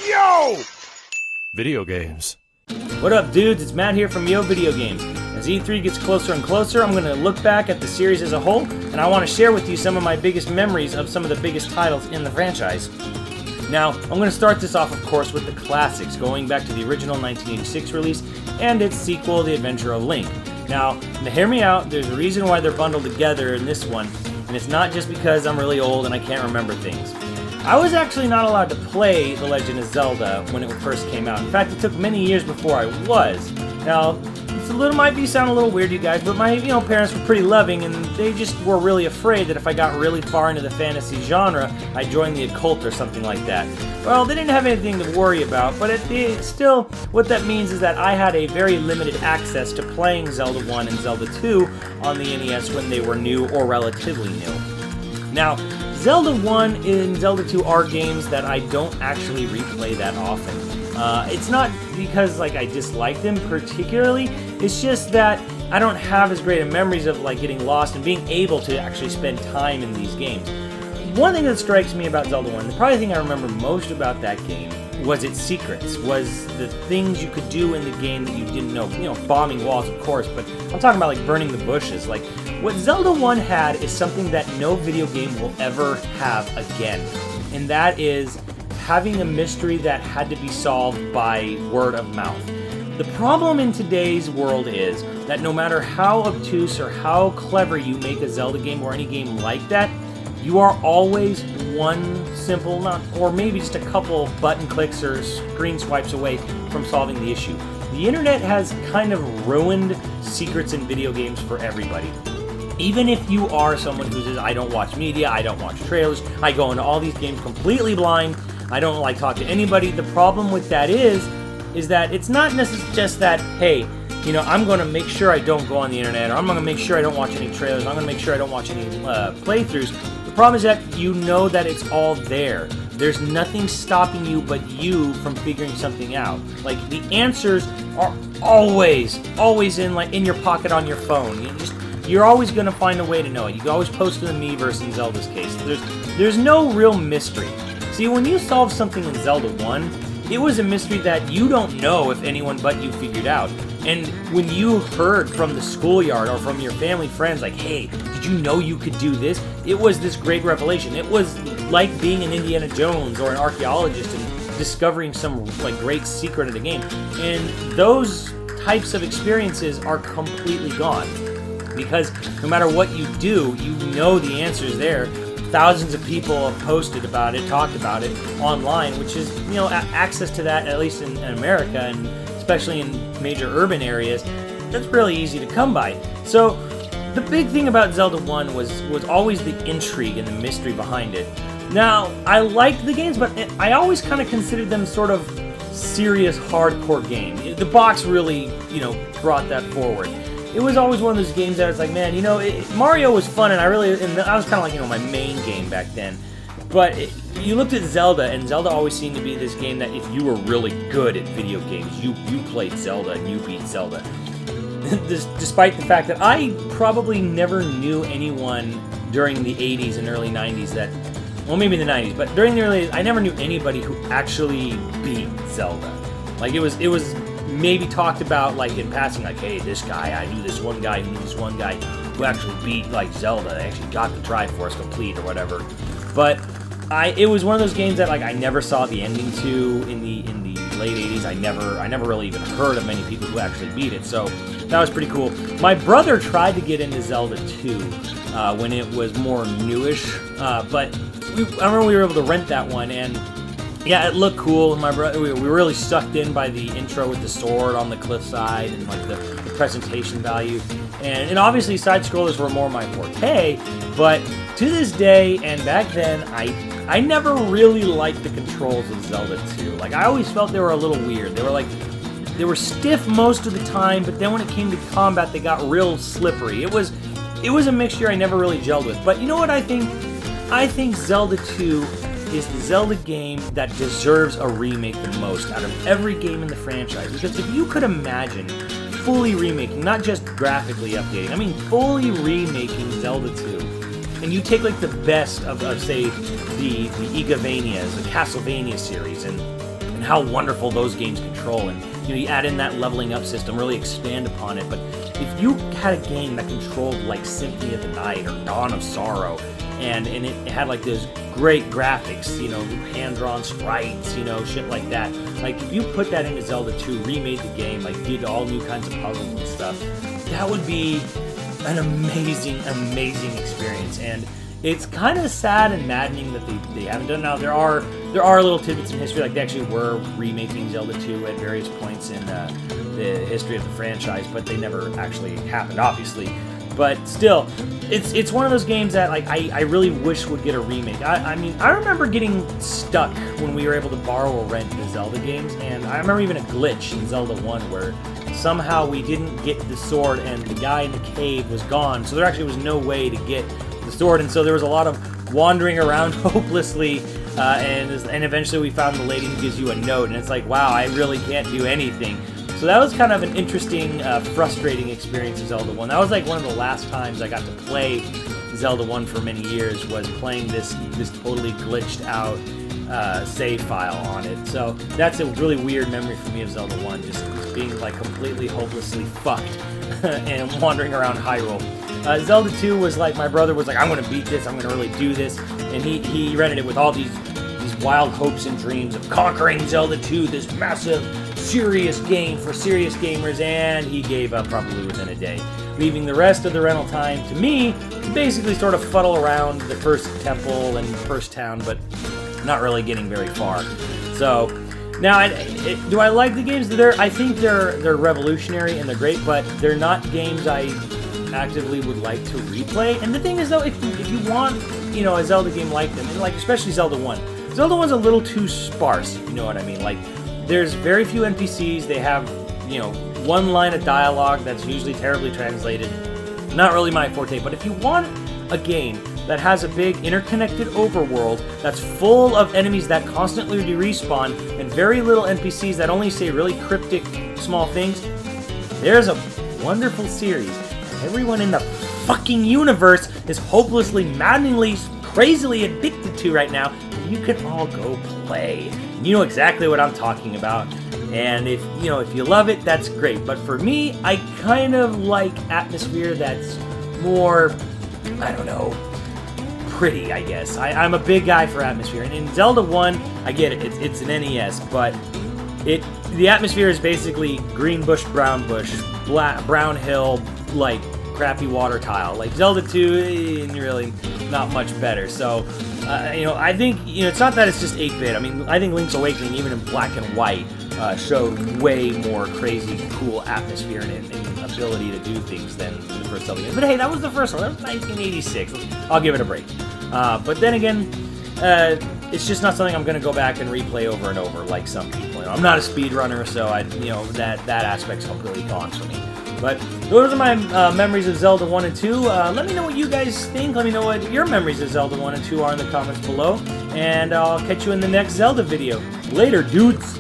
Yo! Video games. What up, dudes? It's Matt here from YoVideogames. As E3 gets closer and closer, I'm going to look back at the series as a whole, and I want to share with you some of my biggest memories of some of the biggest titles in the franchise. Now, I'm going to start this off, of course, with the classics, going back to the original 1986 release and its sequel, The Adventure of Link. Now, hear me out, there's a reason why they're bundled together in this one, and it's not just because I'm really old and I can't remember things. I was actually not allowed to play The Legend of Zelda when it first came out. In fact, it took many years before I was. Now, might sound a little weird, you guys, but my parents were pretty loving, and they just were really afraid that if I got really far into the fantasy genre, I'd join the occult or something like that. Well, they didn't have anything to worry about, but still, what that means is that I had a very limited access to playing Zelda 1 and Zelda 2 on the NES when they were new or relatively new. Now, Zelda 1 and Zelda 2 are games that I don't actually replay that often. It's not because I dislike them particularly, it's just that I don't have as great of memories of getting lost and being able to actually spend time in these games. One thing that strikes me about Zelda 1, the probably thing I remember most about that game, was its secrets, was the things you could do in the game that you didn't know. Bombing walls, of course, but I'm talking about burning the bushes. What Zelda 1 had is something that no video game will ever have again, and that is having a mystery that had to be solved by word of mouth. The problem in today's world is that no matter how obtuse or how clever you make a Zelda game or any game like that, you are always one simple, or maybe just a couple button clicks or screen swipes away from solving the issue. The internet has kind of ruined secrets in video games for everybody. Even if you are someone who says, I don't watch media, I don't watch trailers, I go into all these games completely blind, I don't talk to anybody, the problem with that is that it's not necessarily just that, hey, I'm going to make sure I don't go on the internet, or I'm going to make sure I don't watch any trailers, I'm going to make sure I don't watch any playthroughs. The problem is that you know that it's all there. There's nothing stopping you but you from figuring something out. The answers are always in your pocket on your phone. You're always going to find a way to know it. You can always post to the Miiverse in Zelda's case. There's no real mystery. See, when you solve something in Zelda 1, it was a mystery that you don't know if anyone but you figured out. And when you heard from the schoolyard or from your family friends, hey, did you know you could do this? It was this great revelation. It was like being an Indiana Jones or an archaeologist and discovering some great secret of the game. And those types of experiences are completely gone. Because no matter what you do, you know the answer's there. Thousands of people have posted about it, talked about it online, which is, access to that, at least in America, and especially in major urban areas, that's really easy to come by. So the big thing about Zelda 1 was always the intrigue and the mystery behind it. Now, I liked the games, but I always kind of considered them sort of serious, hardcore games. The box really, brought that forward. It was always one of those games that I was like, man, Mario was fun, and I was kind of my main game back then. But you looked at Zelda, and Zelda always seemed to be this game that if you were really good at video games, you played Zelda and you beat Zelda. Despite the fact that I probably never knew anyone during the 80s and early 90s that, well, maybe the 90s, but during the early 80s, I never knew anybody who actually beat Zelda. It was maybe talked about in passing, hey, this guy, I knew this one guy who actually beat Zelda. They actually got the Triforce complete or whatever. But it was one of those games that I never saw the ending to in the late 80s. I never really even heard of many people who actually beat it. So that was pretty cool. My brother tried to get into Zelda 2 when it was more newish, but I remember we were able to rent that one, and yeah, it looked cool. My brother, we were really sucked in by the intro with the sword on the cliffside and the presentation value. And obviously side scrollers were more my forte, but to this day and back then, I never really liked the controls of Zelda 2. I always felt they were a little weird. They were stiff most of the time, but then when it came to combat, they got real slippery. It was a mixture I never really gelled with. But you know what I think? I think Zelda 2 is the Zelda game that deserves a remake the most out of every game in the franchise. Because if you could imagine fully remaking, not just graphically updating, I mean fully remaking Zelda 2, and you take the best of say, the Igavanias, the Castlevania series, and and how wonderful those games control. And you add in that leveling up system, really expand upon it. But if you had a game that controlled like Symphony of the Night or Dawn of Sorrow, and it had like those great graphics, hand-drawn sprites, shit like that. Like if you put that into Zelda 2, remade the game, like did all new kinds of puzzles and stuff, that would be an amazing, amazing experience. And it's kind of sad and maddening that they haven't done it. Now there are little tidbits in history, like they actually were remaking Zelda 2 at various points in the history of the franchise, but they never actually happened, obviously. But still, it's one of those games that like I really wish would get a remake. I mean, I remember getting stuck when we were able to borrow or rent the Zelda games, and I remember even a glitch in Zelda 1 where somehow we didn't get the sword and the guy in the cave was gone, so there actually was no way to get the sword, and so there was a lot of wandering around hopelessly, and eventually we found the lady who gives you a note, and it's like, wow, I really can't do anything. So that was kind of an interesting, frustrating experience in Zelda 1. That was like one of the last times I got to play Zelda 1 for many years, was playing this totally glitched out save file on it. So that's a really weird memory for me of Zelda 1, just being like completely hopelessly fucked and wandering around Hyrule. Zelda 2 was like, my brother was like, I'm going to beat this, I'm going to really do this, and he rented it with all these wild hopes and dreams of conquering Zelda 2, this massive, serious game for serious gamers, and he gave up probably within a day, leaving the rest of the rental time to me to basically sort of fuddle around the first temple and first town, but not really getting very far. So now, do I like the games? I think they're revolutionary and they're great, but they're not games I actively would like to replay. And the thing is, though, if you want, a Zelda game like them, and like especially Zelda 1, Zelda 1's a little too sparse, if you know what I mean. Like, there's very few NPCs. They have, one line of dialogue that's usually terribly translated. Not really my forte, but if you want a game that has a big interconnected overworld that's full of enemies that constantly respawn and very little NPCs that only say really cryptic small things, there's a wonderful series everyone in the fucking universe is hopelessly, maddeningly, crazily addicted to right now. You can all go play. You know exactly what I'm talking about. And if you love it, that's great. But for me, I kind of like atmosphere that's more, I don't know, pretty, I guess. I'm a big guy for atmosphere. And in Zelda 1, I get it. It's an NES, but the atmosphere is basically green bush, brown brown hill, like crappy water tile. Like Zelda 2, really not much better. So, I think, it's not that it's just 8-bit. I mean, I think Link's Awakening, even in black and white, showed way more crazy, cool atmosphere and ability to do things than the first Zelda game. But hey, that was the first one. That was 1986. I'll give it a break. But then again, it's just not something I'm going to go back and replay over and over like some people. I'm not a speedrunner, so that aspect's completely gone for me. But those are my memories of Zelda 1 and 2. Let me know what you guys think. Let me know what your memories of Zelda 1 and 2 are in the comments below. And I'll catch you in the next Zelda video. Later, dudes!